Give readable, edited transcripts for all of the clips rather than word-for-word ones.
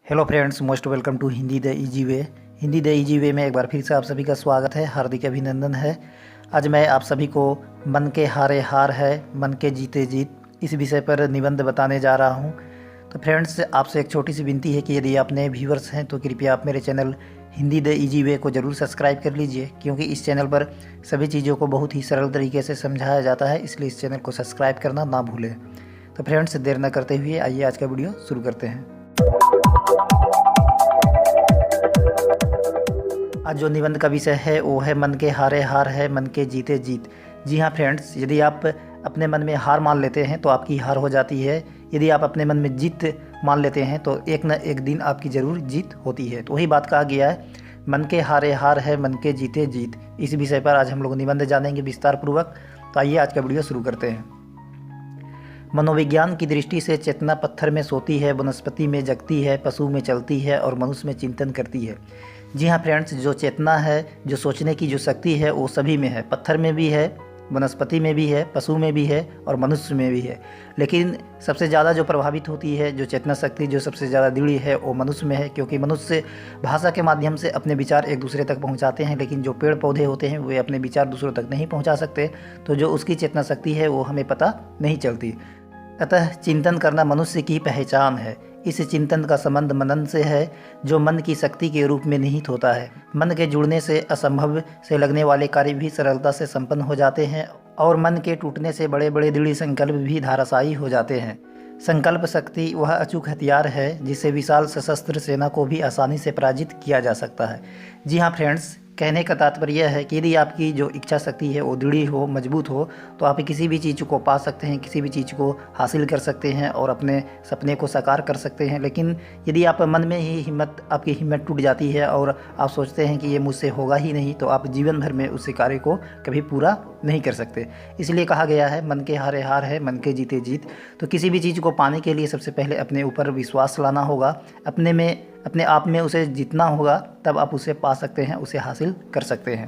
Hello friends, most welcome to Hindi the easy way. Hindi the easy way में एक बार फिर से आप सभी का स्वागत है, हार्दिक अभिनंदन है। आज मैं आप सभी को मन के हारे हार है, मन के जीते जीत इस विषय पर निबंध बताने जा रहा हूं। तो फ्रेंड्स, आपसे एक छोटी सी विनती है कि यदि आप नए व्यूवर्स हैं तो कृपया आप मेरे चैनल हिंदी द इजी वे को ज़रूर सब्सक्राइब कर लीजिए, क्योंकि इस चैनल पर सभी चीज़ों को बहुत ही सरल तरीके से समझाया जाता है, इसलिए इस चैनल को सब्सक्राइब करना ना भूलें। तो फ्रेंड्स, देर न करते हुए आइए आज का वीडियो शुरू करते हैं। आज जो निबंध का विषय है वो है मन के हारे हार है, मन के जीते जीत। जी हाँ फ्रेंड्स, यदि आप अपने मन में हार मान लेते हैं तो आपकी हार हो जाती है। यदि आप अपने मन में जीत मान लेते हैं तो एक न एक दिन आपकी ज़रूर जीत होती है। तो वही बात कहा गया है, मन के हारे हार है, मन के जीते जीत। इस विषय पर आज हम लोग निबंध जानेंगे विस्तार पूर्वक। तो आइए आज का वीडियो शुरू करते हैं। मनोविज्ञान की दृष्टि से चेतना पत्थर में सोती है, वनस्पति में जगती है, पशु में चलती है और मनुष्य में चिंतन करती है। जी हाँ फ्रेंड्स, जो चेतना है, जो सोचने की जो शक्ति है वो सभी में है। पत्थर में भी है, वनस्पति में भी है, पशु में भी है और मनुष्य में भी है। लेकिन सबसे ज़्यादा जो प्रभावित होती है, जो चेतना शक्ति जो सबसे ज़्यादा दृढ़ है वो मनुष्य में है, क्योंकि मनुष्य भाषा के माध्यम से अपने विचार एक दूसरे तक पहुंचाते हैं, लेकिन जो पेड़ पौधे होते हैं वे अपने विचार दूसरों तक नहीं पहुंचा सकते। तो जो उसकी चेतना शक्ति है वो हमें पता नहीं चलती। अतः चिंतन करना मनुष्य की पहचान है। इस चिंतन का संबंध मनन से है, जो मन की शक्ति के रूप में निहित होता है। मन के जुड़ने से असंभव से लगने वाले कार्य भी सरलता से संपन्न हो जाते हैं और मन के टूटने से बड़े बड़े दृढ़ संकल्प भी धाराशायी हो जाते हैं। संकल्प शक्ति वह अचूक हथियार है जिससे विशाल सशस्त्र सेना को भी आसानी से पराजित किया जा सकता है। जी हाँ फ्रेंड्स, कहने का तात्पर्य यह है कि यदि आपकी जो इच्छा शक्ति है वो दृढ़ हो, मजबूत हो, तो आप किसी भी चीज़ को पा सकते हैं, किसी भी चीज़ को हासिल कर सकते हैं और अपने सपने को साकार कर सकते हैं। लेकिन यदि आप मन में ही आपकी हिम्मत टूट जाती है और आप सोचते हैं कि ये मुझसे होगा ही नहीं, तो आप जीवन भर में उस कार्य को कभी पूरा नहीं कर सकते। इसलिए कहा गया है, मन के हारे हार है, मन के जीते जीत। तो किसी भी चीज़ को पाने के लिए सबसे पहले अपने ऊपर विश्वास लाना होगा, अपने आप में उसे जीतना होगा, तब आप उसे पा सकते हैं, उसे हासिल कर सकते हैं।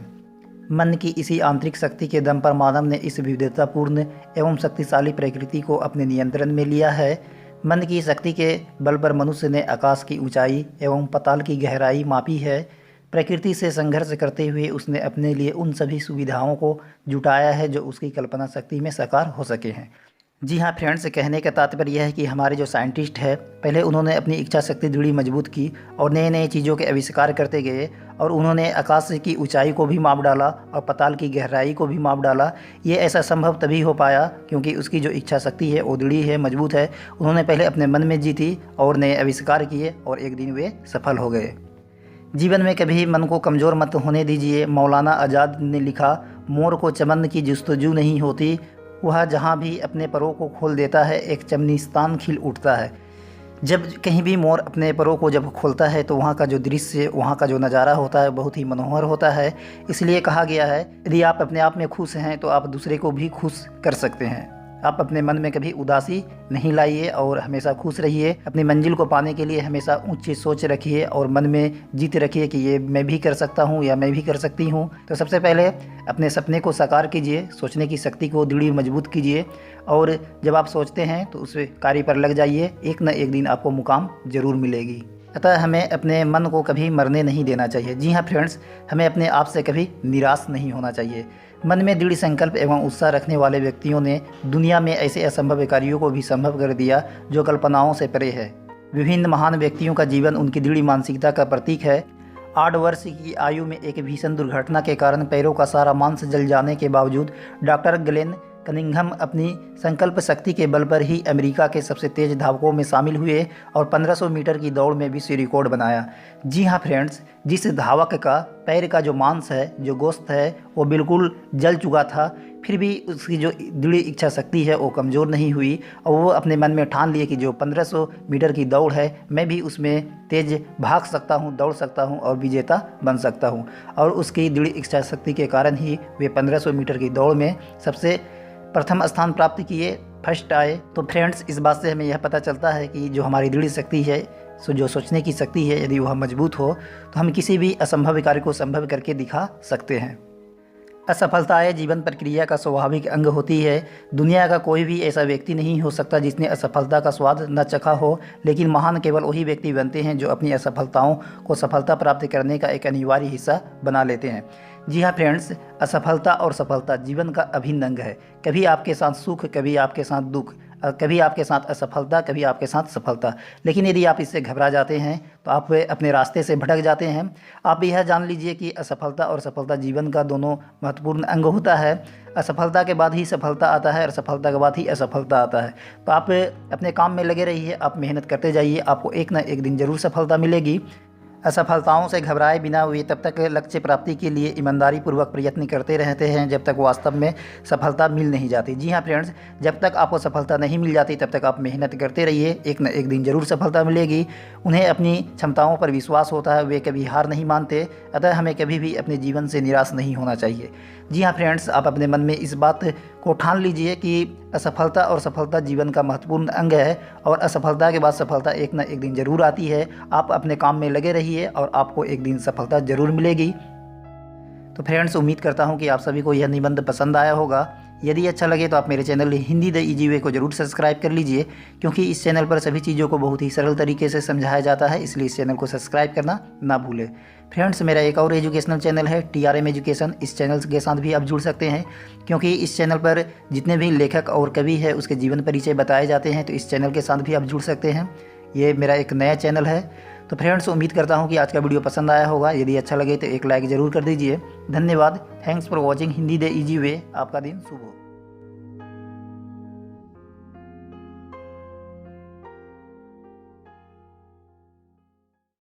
मन की इसी आंतरिक शक्ति के दम पर मानव ने इस विविधतापूर्ण एवं शक्तिशाली प्रकृति को अपने नियंत्रण में लिया है। मन की शक्ति के बल पर मनुष्य ने आकाश की ऊंचाई एवं पाताल की गहराई मापी है। प्रकृति से संघर्ष करते हुए उसने अपने लिए उन सभी सुविधाओं को जुटाया है जो उसकी कल्पना शक्ति में साकार हो सके हैं। जी हाँ फ्रेंड्स, कहने का तात्पर्य यह है कि हमारे जो साइंटिस्ट है, पहले उन्होंने अपनी इच्छा शक्ति दृढ़ मजबूत की और नए नए चीज़ों के आविष्कार करते गए और उन्होंने आकाश की ऊंचाई को भी माप डाला और पाताल की गहराई को भी माप डाला। ये ऐसा संभव तभी हो पाया क्योंकि उसकी जो इच्छा शक्ति है वो दृढ़ है, मजबूत है। उन्होंने पहले अपने मन में जीती और नए आविष्कार किए और एक दिन वे सफल हो गए। जीवन में कभी मन को कमज़ोर मत होने दीजिए। मौलाना आज़ाद ने लिखा, मोर को चमन की जुस्तजू नहीं होती, वह जहाँ भी अपने परों को खोल देता है एक चमनिस्तान खिल उठता है। जब कहीं भी मोर अपने परों को जब खोलता है तो वहाँ का जो दृश्य, वहाँ का जो नज़ारा होता है बहुत ही मनोहर होता है। इसलिए कहा गया है, यदि आप अपने आप में खुश हैं तो आप दूसरे को भी खुश कर सकते हैं। आप अपने मन में कभी उदासी नहीं लाइए और हमेशा खुश रहिए। अपनी मंजिल को पाने के लिए हमेशा ऊंची सोच रखिए और मन में जीत रखिए कि ये मैं भी कर सकता हूँ या मैं भी कर सकती हूँ। तो सबसे पहले अपने सपने को साकार कीजिए, सोचने की शक्ति को दृढ़ मजबूत कीजिए और जब आप सोचते हैं तो उस कार्य पर लग जाइए। एक न एक दिन आपको मुकाम ज़रूर मिलेगी। अतः हमें अपने मन को कभी मरने नहीं देना चाहिए। जी हाँ फ्रेंड्स, हमें अपने आप से कभी निराश नहीं होना चाहिए। मन में दृढ़ संकल्प एवं उत्साह रखने वाले व्यक्तियों ने दुनिया में ऐसे असंभव कार्यों को भी संभव कर दिया जो कल्पनाओं से परे है। विभिन्न महान व्यक्तियों का जीवन उनकी दृढ़ मानसिकता का प्रतीक है। 8 वर्ष की आयु में एक भीषण दुर्घटना के कारण पैरों का सारा मांस जल जाने के बावजूद डॉक्टर ग्लेन कनिंघम अपनी संकल्प शक्ति के बल पर ही अमेरिका के सबसे तेज धावकों में शामिल हुए और 1500 मीटर की दौड़ में विश्व रिकॉर्ड बनाया। जी हाँ फ्रेंड्स, जिस धावक का पैर का जो मांस है, जो गोश्त है, वो बिल्कुल जल चुका था, फिर भी उसकी जो दृढ़ इच्छा शक्ति है वो कमज़ोर नहीं हुई और वो अपने मन में ठान लिए कि जो 1500 मीटर की दौड़ है, मैं भी उसमें तेज़ भाग सकता हूँ, दौड़ सकता हूँ और विजेता बन सकता हूँ। और उसकी दृढ़ इच्छा शक्ति के कारण ही वे 1500 मीटर की दौड़ में सबसे प्रथम स्थान प्राप्त किए, फर्स्ट आए। तो फ्रेंड्स, इस बात से हमें यह पता चलता है कि जो हमारी दृढ़ शक्ति है, जो सोचने की शक्ति है, यदि वह मजबूत हो तो हम किसी भी असंभव कार्य को संभव करके दिखा सकते हैं। असफलताएं जीवन प्रक्रिया का स्वाभाविक अंग होती है। दुनिया का कोई भी ऐसा व्यक्ति नहीं हो सकता जिसने असफलता का स्वाद न चखा हो, लेकिन महान केवल वही व्यक्ति बनते हैं जो अपनी असफलताओं को सफलता प्राप्त करने का एक अनिवार्य हिस्सा बना लेते हैं। जी हाँ फ्रेंड्स, असफलता और सफलता जीवन का अभिन्न अंग है। कभी आपके साथ सुख, कभी आपके साथ दुख, कभी आपके साथ असफलता, कभी आपके साथ सफलता। लेकिन यदि आप इससे घबरा जाते हैं तो आप अपने रास्ते से भटक जाते हैं। आप यह जान लीजिए कि असफलता और सफलता जीवन का दोनों महत्वपूर्ण अंग होता है। असफलता के बाद ही सफलता आता है और सफलता के बाद ही असफलता आता है। तो आप अपने काम में लगे रहिए, आप मेहनत करते जाइए, आपको एक ना एक दिन ज़रूर सफलता मिलेगी। असफलताओं से घबराए बिना वे तब तक लक्ष्य प्राप्ति के लिए ईमानदारी पूर्वक प्रयत्न करते रहते हैं जब तक वास्तव में सफलता मिल नहीं जाती। जी हाँ फ्रेंड्स, जब तक आपको सफलता नहीं मिल जाती तब तक आप मेहनत करते रहिए, एक न एक दिन ज़रूर सफलता मिलेगी। उन्हें अपनी क्षमताओं पर विश्वास होता है, वे कभी हार नहीं मानते। अतः हमें कभी भी अपने जीवन से निराश नहीं होना चाहिए। जी हाँ फ्रेंड्स, आप अपने मन में इस बात को ठान लीजिए कि असफलता और सफलता जीवन का महत्वपूर्ण अंग है और असफलता के बाद सफलता एक न एक दिन ज़रूर आती है। आप अपने काम में लगे रहिए और आपको एक दिन सफलता ज़रूर मिलेगी। तो फ्रेंड्स, उम्मीद करता हूँ कि आप सभी को यह निबंध पसंद आया होगा। यदि अच्छा लगे तो आप मेरे चैनल हिंदी द इजी वे को ज़रूर सब्सक्राइब कर लीजिए, क्योंकि इस चैनल पर सभी चीज़ों को बहुत ही सरल तरीके से समझाया जाता है, इसलिए इस चैनल को सब्सक्राइब करना ना भूलें। फ्रेंड्स, मेरा एक और एजुकेशनल चैनल है TRM एजुकेशन। इस चैनल के साथ भी आप जुड़ सकते हैं, क्योंकि इस चैनल पर जितने भी लेखक और कवि है उसके जीवन परिचय बताए जाते हैं, तो इस चैनल के साथ भी आप जुड़ सकते हैं। ये मेरा एक नया चैनल है। तो फ्रेंड्स, उम्मीद करता हूँ कि आज का वीडियो पसंद आया होगा। यदि अच्छा लगे तो एक लाइक ज़रूर कर दीजिए। धन्यवाद। Thanks for watching Hindi the easy वे। आपका दिन शुभ हो।